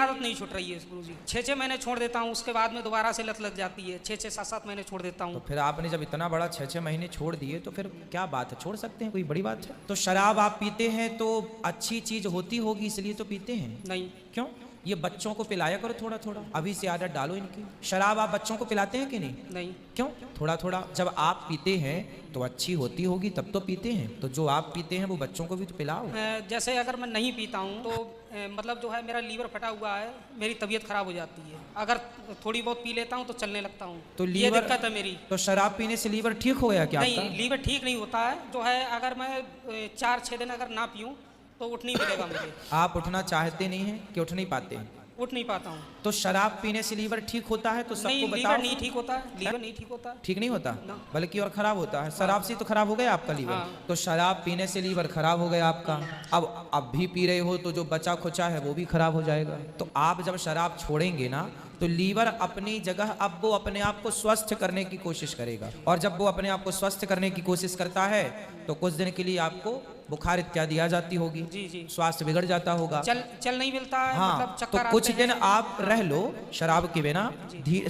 आदत नहीं छूट रही है गुरुजी। 6-6 महीने छोड़ देता हूँ, उसके बाद में दोबारा से लत लग जाती है। 6-6 7-7 महीने छोड़ देता हूँ। तो फिर आपने जब इतना बड़ा 6-6 महीने छोड़ दिए तो फिर क्या बात है, छोड़ सकते हैं, कोई बड़ी बात है? तो शराब आप पीते हैं तो अच्छी चीज होती होगी इसलिए तो पीते हैं? नहीं। क्यों? ये बच्चों को पिलाया करो थोड़ा थोड़ा, अभी से आदत डालो इनकी। शराब आप बच्चों को पिलाते हैं कि नहीं? नहीं। क्यों? थोड़ा थोड़ा जब आप पीते हैं तो अच्छी होती होगी तब तो पीते हैं, तो जो आप पीते हैं वो बच्चों को भी तो पिलाओ। जैसे अगर मैं नहीं पीता हूँ तो मतलब जो है मेरा लीवर फटा हुआ है, मेरी तबीयत खराब हो जाती है। अगर थोड़ी बहुत पी लेता हूँ तो चलने लगता हूँ, तो ये लीवर दिक्कत है मेरी। तो शराब पीने से लीवर ठीक हो गया क्या नहीं, आपका? लीवर ठीक नहीं होता है। जो है अगर मैं 4-6 दिन अगर ना पीऊँ तो उठ नहीं मिलेगा मुझे। आप उठना चाहते नहीं हैं कि उठ नहीं पाते हैं? उठ नहीं पाता हूँ। तो शराब पीने से लीवर ठीक होता है तो सबको नहीं, बताओ। लीवर नहीं ठीक होता है, लीवर नहीं ठीक होता। ठीक नहीं होता, ना। बल्कि और खराब होता है। शराब से तो खराब हो गया आपका लीवर। हाँ। तो शराब पीने से लीवर खराब हो गया आपका। अब भी पी रहे हो तो जो बचा खुचा है वो भी खराब हो जाएगा। तो आप जब शराब छोड़ेंगे ना तो लीवर अपनी जगह अब वो अपने आप को स्वस्थ करने की कोशिश करेगा, और जब वो अपने आप को स्वस्थ करने की कोशिश करता है तो कुछ दिन के लिए आपको बुखार इत्यादि आ जाती होगी। जी जी। स्वास्थ्य बिगड़ जाता होगा। चल नहीं मिलता है। हाँ, मतलब तो चक्कर कुछ आते दिन हैं। आप रह लो शराब के बिना,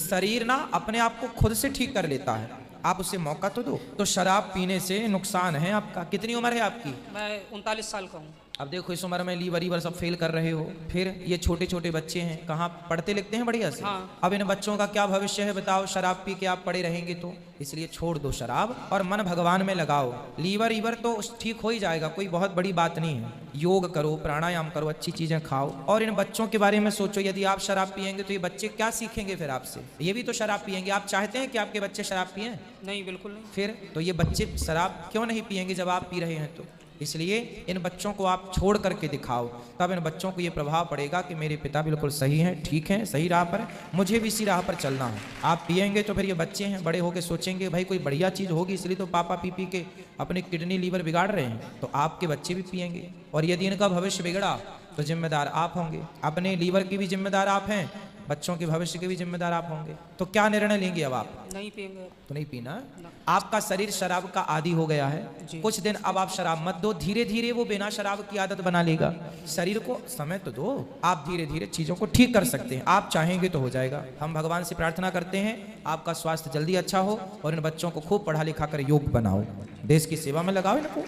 शरीर ना अपने आप को खुद से ठीक कर लेता है, आप उसे मौका तो दो। तो शराब पीने से नुकसान है आपका। कितनी उम्र है आपकी? मैं 39 साल का हूँ। अब देखो इस उम्र में लीवर सब फेल कर रहे हो, फिर ये छोटे छोटे बच्चे हैं, कहाँ पढ़ते लिखते हैं बढ़िया से? हाँ। अब इन बच्चों का क्या भविष्य है बताओ, शराब पी के आप पड़े रहेंगे तो। इसलिए छोड़ दो शराब और मन भगवान में लगाओ। लीवर तो ठीक हो ही जाएगा, कोई बहुत बड़ी बात नहीं है। योग करो, प्राणायाम करो, अच्छी चीजें खाओ, और इन बच्चों के बारे में सोचो। यदि आप शराब पियेंगे तो ये बच्चे क्या सीखेंगे फिर आपसे? ये भी तो शराब पियेंगे। आप चाहते हैं कि आपके बच्चे शराब पिएं? नहीं, बिल्कुल नहीं। फिर तो ये बच्चे शराब क्यों नहीं पियेंगे जब आप पी रहे हैं तो? इसलिए इन बच्चों को आप छोड़ करके दिखाओ, तब इन बच्चों को ये प्रभाव पड़ेगा कि मेरे पिता बिल्कुल सही हैं, ठीक हैं, सही राह पर, मुझे भी इसी राह पर चलना है। आप पिएंगे तो फिर ये बच्चे हैं, बड़े होकर सोचेंगे भाई कोई बढ़िया चीज़ होगी, इसलिए तो पापा पी पी के अपने किडनी लीवर बिगाड़ रहे हैं। तो आपके बच्चे भी पिएंगे, और यदि इनका भविष्य बिगड़ा तो जिम्मेदार आप होंगे। अपने लीवर की भी जिम्मेदार आप हैं, बच्चों के भविष्य के भी जिम्मेदार आप होंगे। तो क्या निर्णय लेंगे अब आप? नहीं पिएंगे तो नहीं पीना। आपका शरीर शराब का आदी हो गया है, कुछ दिन अब आप शराब मत दो, धीरे धीरे वो बिना शराब की आदत बना लेगा। शरीर को समय तो दो, आप धीरे धीरे चीजों को ठीक कर सकते हैं। आप चाहेंगे तो हो जाएगा। हम भगवान से प्रार्थना करते हैं आपका स्वास्थ्य जल्दी अच्छा हो, और इन बच्चों को खूब पढ़ा लिखा कर योग बनाओ, देश की सेवा में लगाओ इनको।